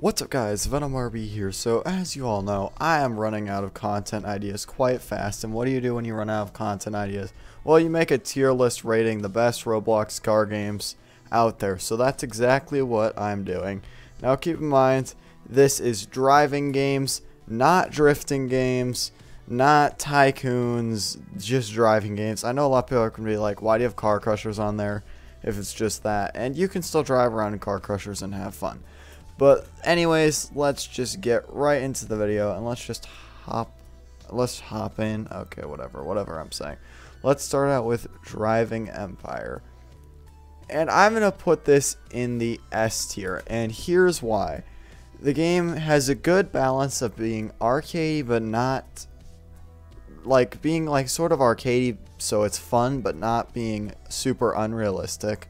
What's up guys, Venom RB here. So as you all know, I am running out of content ideas quite fast, and what do you do when you run out of content ideas? Well, you make a tier list rating the best Roblox car games out there. So that's exactly what I'm doing. Now keep in mind, this is driving games, not drifting games, not tycoons, just driving games. I know a lot of people are going to be like, why do you have car crushers on there if it's just that? And you can still drive around in car crushers and have fun. But anyways, let's just get right into the video and let's hop in. Okay, whatever I'm saying. Let's start out with Driving Empire. And I'm going to put this in the S tier, and here's why. The game has a good balance of being arcadey but not like being like sort of arcadey, so it's fun but not being super unrealistic.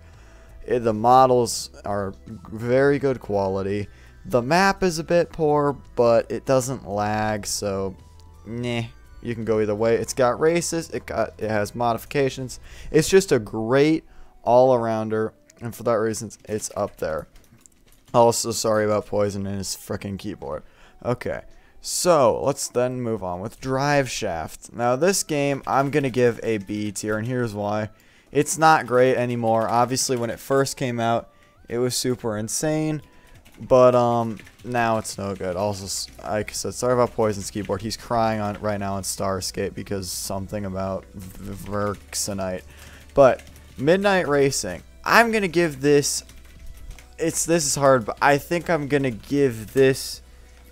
The models are very good quality. The map is a bit poor, but it doesn't lag, so you can go either way. It's got races, it has modifications. It's just a great all-arounder, and for that reason, it's up there. Also, sorry about Poison and his freaking keyboard. Okay, so let's then move on with Drive Shaft. Now, this game I'm gonna give a B tier, and here's why. It's not great anymore. Obviously, when it first came out, it was super insane. But now it's no good. Also, like I said, sorry about Poison's keyboard. He's crying on right now on Starscape because something about Verxonite. But Midnight Racing, I'm gonna give this. This is hard, but I think I'm gonna give this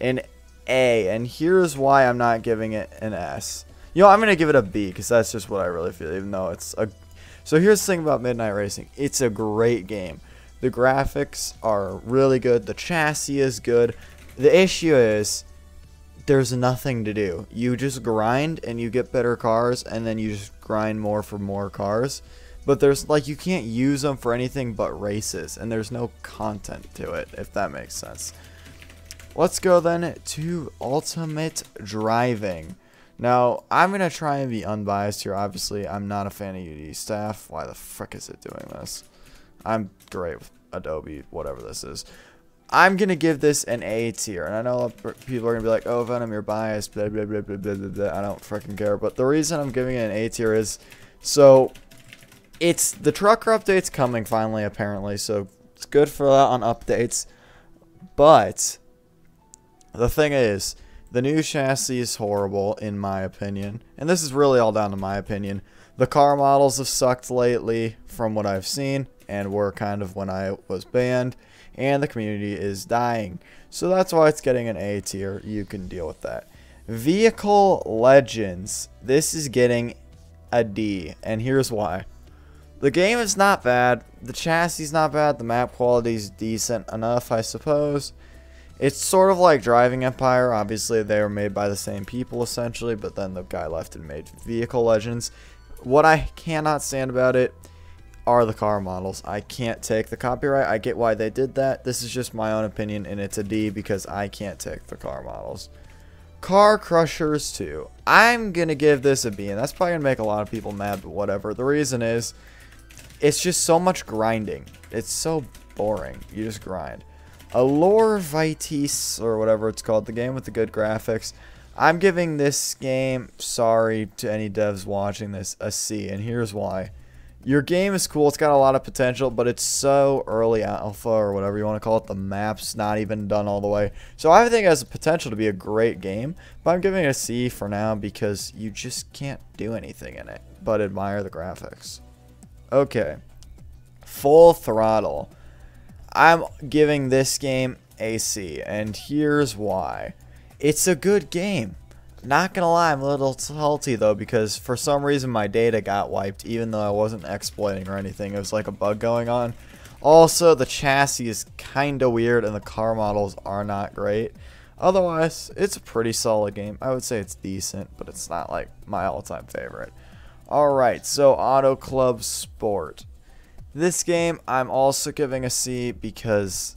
an A. And here's why I'm not giving it an S. You know, I'm gonna give it a B because that's just what I really feel, even though it's a. So here's the thing about Midnight Racing. It's a great game. The graphics are really good. The chassis is good. The issue is there's nothing to do. You just grind and you get better cars, and then you just grind more for more cars. But there's like you can't use them for anything but races, and there's no content to it, if that makes sense. Let's go then to Ultimate Driving. Now, I'm going to try and be unbiased here. Obviously, I'm not a fan of UD staff. Why the frick is it doing this? I'm great with Adobe, whatever this is. I'm going to give this an A tier. And I know people are going to be like, oh, Venom, you're biased. Blah, blah, blah, blah, blah, blah, blah. I don't freaking care. But the reason I'm giving it an A tier is, so, it's the trucker update's coming finally, apparently. So, it's good for that on updates. But, the thing is, the new chassis is horrible, in my opinion. And this is really all down to my opinion. The car models have sucked lately, from what I've seen, and were kind of when I was banned. And the community is dying. So that's why it's getting an A tier. You can deal with that. Vehicle Legends. This is getting a D. And here's why. The game is not bad. The chassis is not bad. The map quality is decent enough, I suppose. It's sort of like Driving Empire. Obviously, they were made by the same people, essentially, but then the guy left and made Vehicle Legends. What I cannot stand about it are the car models. I can't take the copyright. I get why they did that. This is just my own opinion, and it's a D because I can't take the car models. Car Crushers 2. I'm going to give this a B, and that's probably going to make a lot of people mad, but whatever. The reason is, it's just so much grinding. It's so boring. You just grind. Allure Vitis, or whatever it's called, the game with the good graphics. I'm giving this game, sorry to any devs watching this, a C, and here's why. Your game is cool, it's got a lot of potential, but it's so early alpha, or whatever you want to call it. The map's not even done all the way. So I think it has the potential to be a great game, but I'm giving it a C for now because you just can't do anything in it but admire the graphics. Okay, Full Throttle. I'm giving this game a C, and here's why. It's a good game. Not gonna lie, I'm a little salty though, because for some reason my data got wiped, even though I wasn't exploiting or anything. It was like a bug going on. Also, the chassis is kinda weird, and the car models are not great. Otherwise, it's a pretty solid game. I would say it's decent, but it's not like my all-time favorite. Alright, so Auto Club Sport. This game, I'm also giving a C because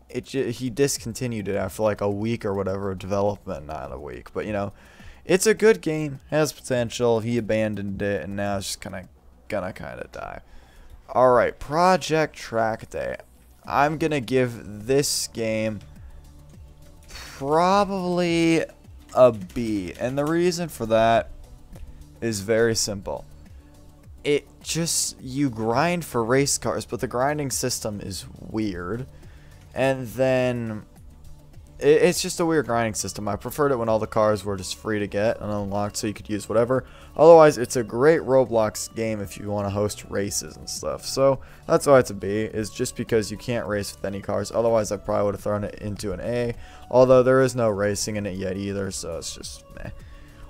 he discontinued it after like a week or whatever of development. Not a week, but you know, it's a good game, has potential. He abandoned it, and now it's just gonna kind of die. Alright, Project Track Day. I'm gonna give this game probably a B. And the reason for that is very simple. You grind for race cars, but the grinding system is weird. And then it's just a weird grinding system. I preferred it when all the cars were just free to get and unlocked so you could use whatever. Otherwise, it's a great Roblox game if you want to host races and stuff. So that's why it's a B, is just because you can't race with any cars. Otherwise, I probably would have thrown it into an A. Although there is no racing in it yet either, so it's just meh.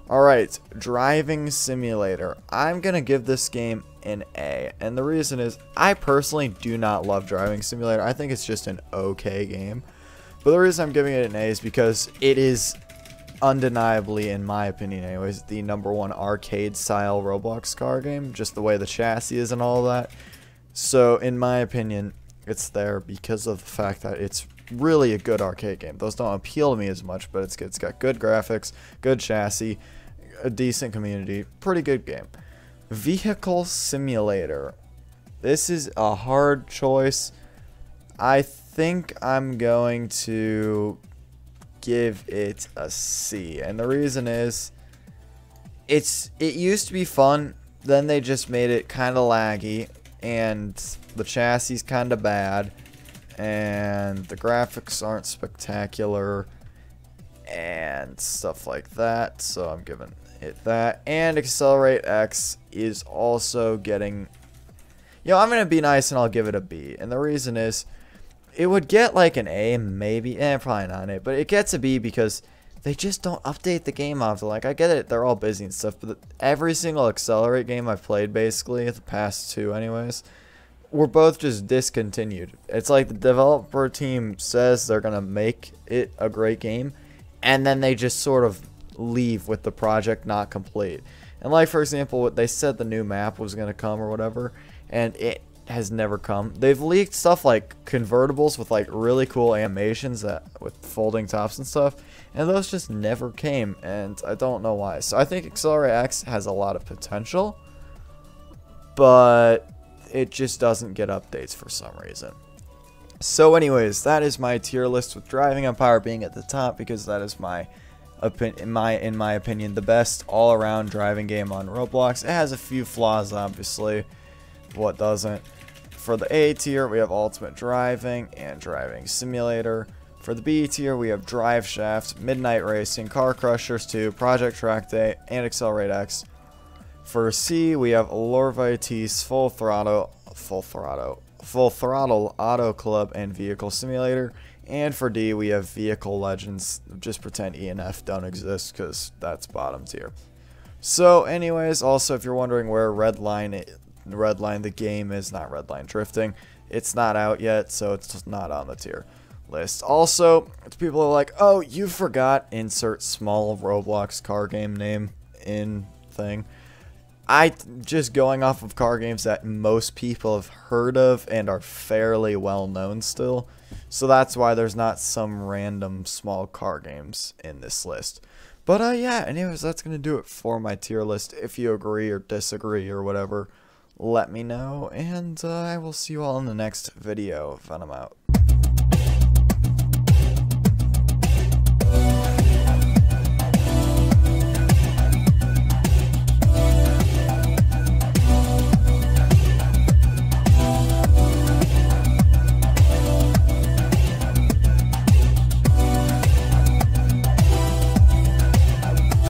Alright, Driving Simulator. I'm going to give this game an A. And the reason is, I personally do not love Driving Simulator. I think it's just an okay game. But the reason I'm giving it an A is because it is undeniably, in my opinion anyways, the #1 arcade-style Roblox car game. Just the way the chassis is and all that. So, in my opinion, it's there because of the fact that it's really a good arcade game. Those don't appeal to me as much, but it's got good graphics, good chassis, a decent community, pretty good game. Vehicle Simulator. This is a hard choice. I think I'm going to give it a C, and the reason is it used to be fun, then they just made it kind of laggy, and the chassis kind of bad, and the graphics aren't spectacular and stuff like that, so I'm giving it that. And Accelerate X is also getting, I'm gonna be nice and I'll give it a B, and the reason is it would get like an A, maybe, probably not an A, but it gets a B because they just don't update the game often. Like, I get it, they're all busy and stuff, but every single Accelerate game I've played, basically, the past 2 anyways, were both just discontinued. It's like the developer team says they're gonna make it a great game, and then they just sort of leave with the project not complete. And like, for example, they said the new map was gonna come or whatever, and it has never come. They've leaked stuff like convertibles with like really cool animations with folding tops and stuff, and those just never came, and I don't know why. So I think Accelerate X has a lot of potential, but it just doesn't get updates for some reason. So anyways, that is my tier list, with Driving Empire being at the top because that is in my opinion the best all-around driving game on Roblox. It has a few flaws, obviously. What doesn't? For the A tier, we have Ultimate Driving and Driving Simulator. For the B tier, we have Drive Shaft, Midnight Racing, Car Crushers 2, Project Track Day, and Accelerate X. For C, we have Allure Vitis, Full Throttle Auto Club, and Vehicle Simulator. And for D, we have Vehicle Legends. Just pretend E and F don't exist because that's bottom tier. So anyways, also if you're wondering where Redline the game is, not Redline Drifting, it's not out yet, so it's just not on the tier list. Also, people are like, oh, you forgot insert small Roblox car game name in thing. Just going off of car games that most people have heard of and are fairly well known still, so that's why there's not some random small car games in this list. But yeah, anyways, that's gonna do it for my tier list. If you agree or disagree or whatever, let me know, and I will see you all in the next video. Venom out.